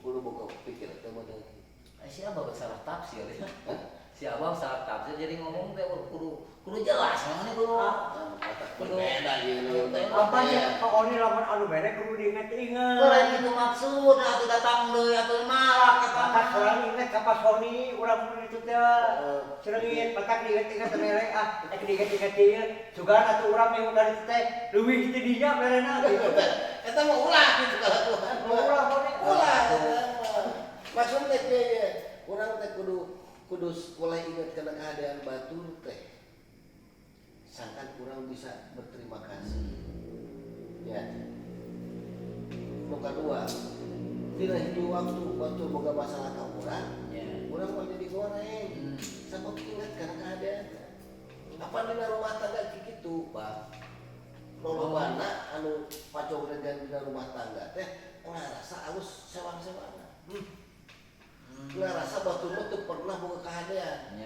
kudu boga pikiran teh mah. Si Abah salah tafsir ya. Si Abah salah tafsir jadi ngomong teh kudu jelas namanya kudu beda ieu teh. Apa ya Pak Oni lamun anu bere kudu diinget-inget. Kurang itu maksud atuh datang deui atuh malak eta Patak orang inget ka Pak Sony urang mun itu teh seureung inget patak diinget-inget teh mere diinget-inget ieu sugan atuh urang minggu dari teh leuwih ti dinya berena gitu. Eta mah ulah gitu kalau Tuhan. Ulah Oni Ulah. Maksudnya teh urang teh kudu mulai ingat kana keadaan batur teh. Sangkan kurang bisa berterima kasih. Ya. Nomor kedua, dina hidup waktu batur boga masalah ka urang, urang mah jadi goreng. Sabab ingat kana keadaan. Apa dina rumah tangga kitu, Pak? Lolobana anu pacogregan dina rumah tangga teh ngarasa alus sewang-sewangan. Ngarasa baturna teu pernah boga kahadean.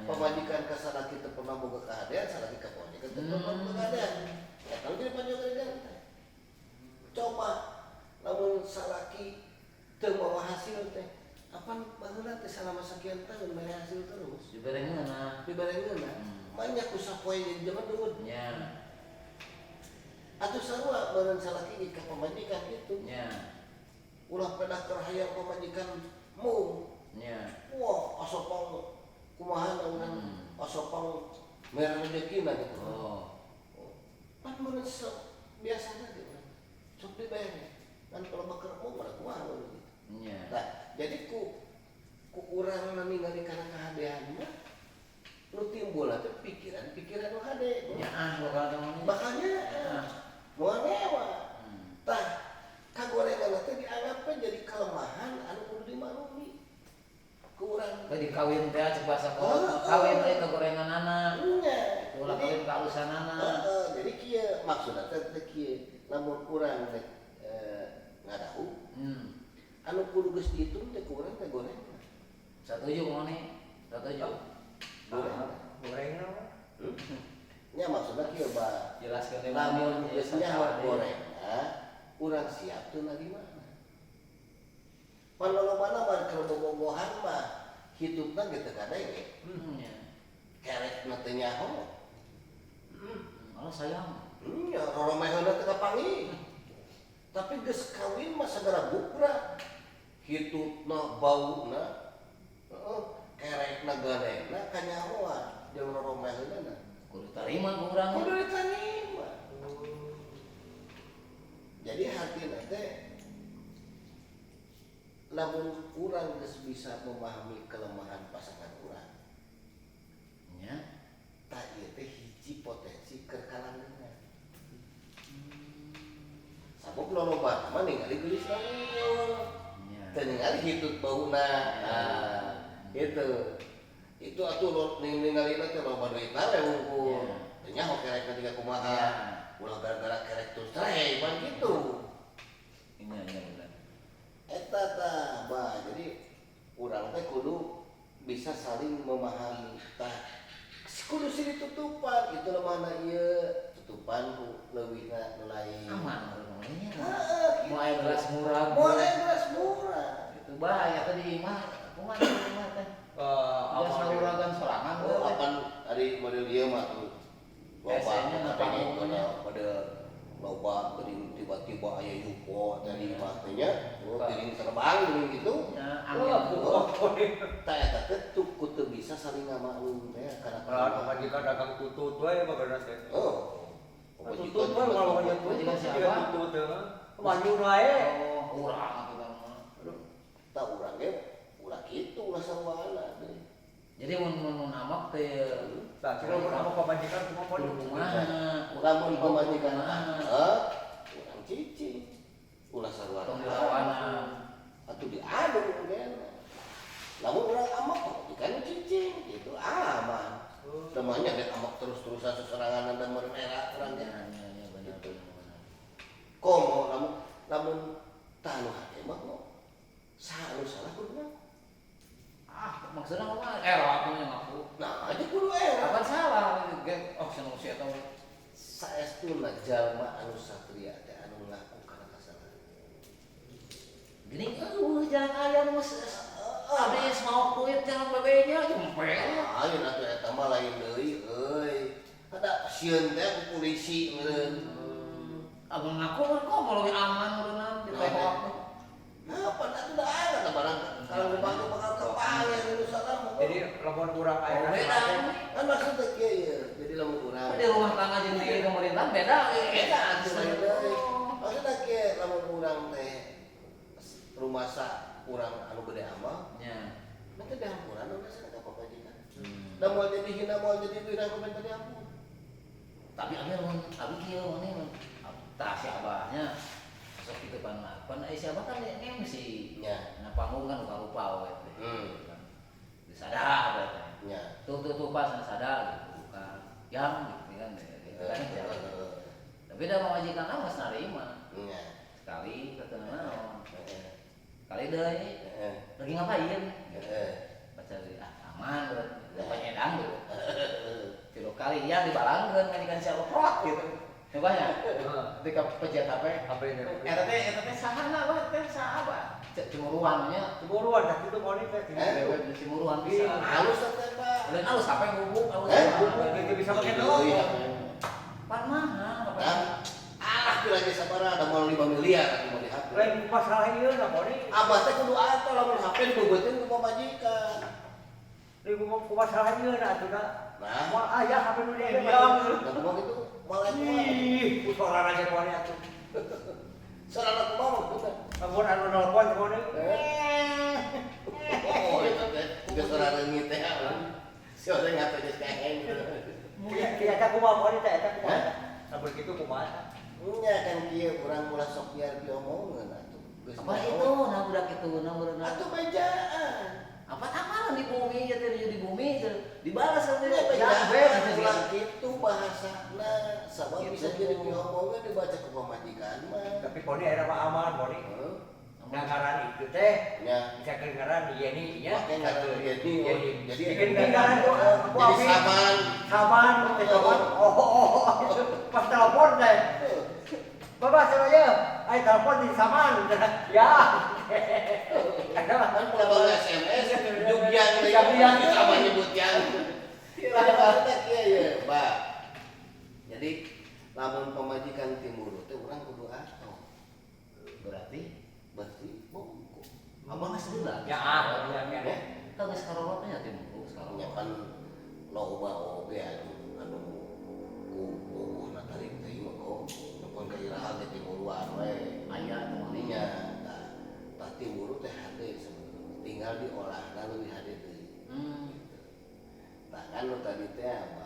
Pamajikan ka sadaki teu pernah boga kahadean, sadaki ka pamajikan teu pernah boga kahadean. Eta jadi pacogregan teh. Coba lamun salaki teu mawa hasil teh, apan baheula teh selama sekian tahun mere hasil terus. Diberengeunna. Banyak usaha poe di zaman dulu. Atuh sarua meureun salaki ka pamajikan kitu. Ulah pedah keur hayang pamajikan mu. Wah, asopang kumaha urang asopang mere rezekina gitu. Pan meureun biasana gitu. Sok dibere. Kan kalau bakar mu mah kumaha gitu. Nah, jadi ku urang ningali kana kahadean mah nu timbul teh pikiran nu hade. Makanya moal ngewa. Tah kagorengan teh dianggapna jadi kelemahan anu kudu dimaklumi. Ku urang tadi kawin teh cek bahasa kawin teh kegorenganana. Ulah kawin ka alusanana. Jadi kieu maksudna teh kieu lamun urang teh ngadahu. Anu kudu geus dihitung teh ku urang teh gorengan. Satuju ngone. Satuju. Gorengna. Nya maksudna kieu Ba. Jelaskeun Lamun geus nyawa gorengan, urang siap teu na di mana. Pan lolobana mah keur bobogohan mah hidupna ge teu kadenge. Kerekna teu nyaho. Malah sayang. Ya roromeheuna teu kapangi. Tapi geus kawin mah sagara bukra. Hitupna bauna. Kerekna gadengna kanyahoan jeung roromeheuna. Kudu tarima ku urang. Kudu ditarima. Jadi hartina teh lamun urang geus bisa memahami kelemahan pasangan urang. Tah ieu teh hiji potensi keur kalanggengan. Sabab lolobana mah ningali geulis unggul. Teu ningali hitut bauna. Itu atuh ningalina teh loba duitna we unggul. Teu nyaho kerekna tiga kumaha. Ulah gara-gara kerek terus teh pan kitu. Benar. Eta tah Ba, jadi urang teh kudu bisa saling memahami. Tah kudu sih ditutupan itu lemahna ieu tutupan ku leuwihna nu lain. Aman namanya. Heeh. Mau air beras murah. Itu bahaya tadi mah. Kumaha mah teh. Apa saluragan sorangan. Apan ari model ieu mah tuh. Biasanya pada loba geuning tiba-tiba aya yupo tadi mah teh nya. Geuning terbang geuning kitu. Tah eta teh kudu bisa saling ngamaklum teh kana Majikan dagang tutut wae bagana teh. Tutut mah kalau majikan siapa? Tutut teh mah. Manjur wae. Urang atuh mah. Tah urang ge ulah kitu ulah sawana teh. Jadi mun amak teh Tah cuma mun pamajikan kumaha lamun pamajikan urang cicing. Ulah sarua tong dilawana. Atuh diadu geuna. Lamun urang amak pamajikan cicing gitu aman. Temanya ge amak terus-terusan seserangan dan merera urang ge. Benar. Komo lamun tanu hate mah saha anu salah kudu mah. Maksudnya apa? Aku yang ngaku. Nah, aja kudu era. Apa salah? Seneng si eta. Saestuna jalma anu satria teh anu ngaku kana kasalahan. Gini jalan habis mau kuit jangan bebenya jempel. Ayo nanti eta mah lain deui euy. Ada sieun teh ku polisi meureun. Abang ngaku kan kok mau lebih aman meureunna di teh. Apa tak udah ada barang kalau dibantu bakal kepala itu salam. Jadi lamun urang aya Beda. Kan maksudnya kieu ya. Jadi lamun urang. Di rumah tangga jeung di pemerintahan beda. Beda atuh. Maksudnya kieu lamun urang teh rumah sa urang anu gede amal. Nya. Nanti dihampuran udah sana apa majikan. Da moal jadi hina moal jadi wira komentar dihampur. Tapi abi kieu maneh tah si abahnya sok kitu pan si abah kan MC Nya. na panggung kan rupa-rupa we teh. Disadar berarti. Nya. Tuh pas sadar gitu bukan yang gitu kan kan. Tapi da majikan mah geus narima. Nya. Sekali ketemu naon. Kali deui lagi ngapain? Baca aman berarti penyedang gitu. Tilu kali yang dibalangkeun kan siapa prot gitu. Coba ya. Ketika pejabat HP eta teh sahana bae teh saha cemuruan nya. Cemburuan dah kitu moni teh. Cemuruan bisa. Halus teh Pak. Udah halus HP bubuk halus. Gitu bisa pakai telepon. Pan mahal. Lagi sabaraha ada moal 5 miliar atuh mau dihapus. Lain masalah ieu na moni. Abah teh kudu apa lamun HP dibeubeutkeun ku pamajikan. Lain masalah ieu na atuh. Nah, Moal aya HP nu dia da kumaha gitu malah Ih, usoran aja moni atuh. sarana kumaha bukan. Lamun anu nelpon moni. Oh, itu teh geus sarana reungit teh. Si orang ngapain geus kaheng. Eta kumaha moni teh eta kumaha. Sampun kitu kumaha. Nya kan kieu urang ulah sok biar diomongkeun atuh. Geus Apa itu? Nah budak itu berenang. atuh bejaan. Apa amalan di bumi ya di bumi dibalas kan Ya ya bejaan ulah kitu bahasana. Sabab bisa jadi diomongkeun dibaca ku pamajikan mah. Tapi moni era mah aman moni. Ngaran itu teh Ya. bisa kedengaran iya nih ya. Pakai ngaran ieu nih. Jadi bikin kedengaran tuh aku jadi saman. saman teh saman. Oh. Pas telepon teh. Bapak saya ai telepon di saman. Ya. Ada mah Kan kalau SMS jugian teh Jugian. sama nyebut yang. Kita kieu ya, Mbak. Jadi lamun pamajikan timur teh urang kudu ato. berarti Bongko. abang nggak sebelah ya ya. kan nggak sekarang waktunya tim sekarang Nyapan loba oge anu ku tarik teh mah kok. Nepon ka irahan teh timuruan we. ayah atau Aninya tah timur teh hade sebenarnya. Tinggal diolahna leuwih hade deui. Tah kan nu tadi teh apa?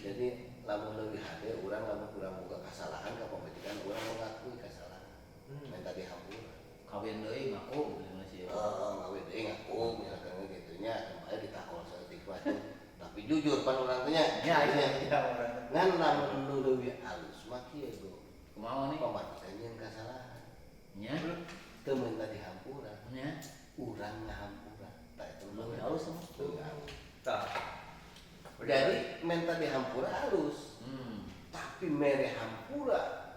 Jadi lamun leuwih hade urang lamun urang boga kasalahan ka pamajikan urang mengakui kasalahan. Minta dihampura. kawin deui ngaku gitu masih Ngawin deui ngaku misalkan gitu nya, kemarin ditakon saeutik wae. Tapi jujur pan urang teh nya. Ngan lamun nu leuwih alus mah kieu go. kumaha nih Pamajikan nyeun kasalahan. nya Teu minta dihampura. nya Urang ngahampura. Tah eta belum leuwih halus sama Tah. Jadi minta dihampura halus. Tapi mere hampura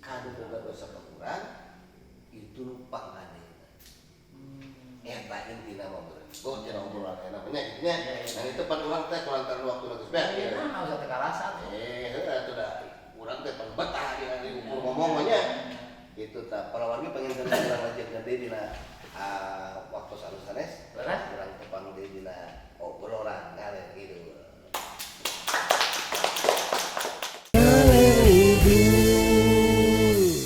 kanu boga dosa ka urang itu pangadeuna. Eta intina mah beurang. Go cenah obrolan namanya nya. Nah itu pan urang teh kulantaran waktu geus beres. nah usah teka rasa tuh Heuh atuh da urang teh pan betah di ukur ngomong nya. Gitu tah palawan ge pengen urang lanjut gede dina waktu sanes beres urang teh pang dina obrolan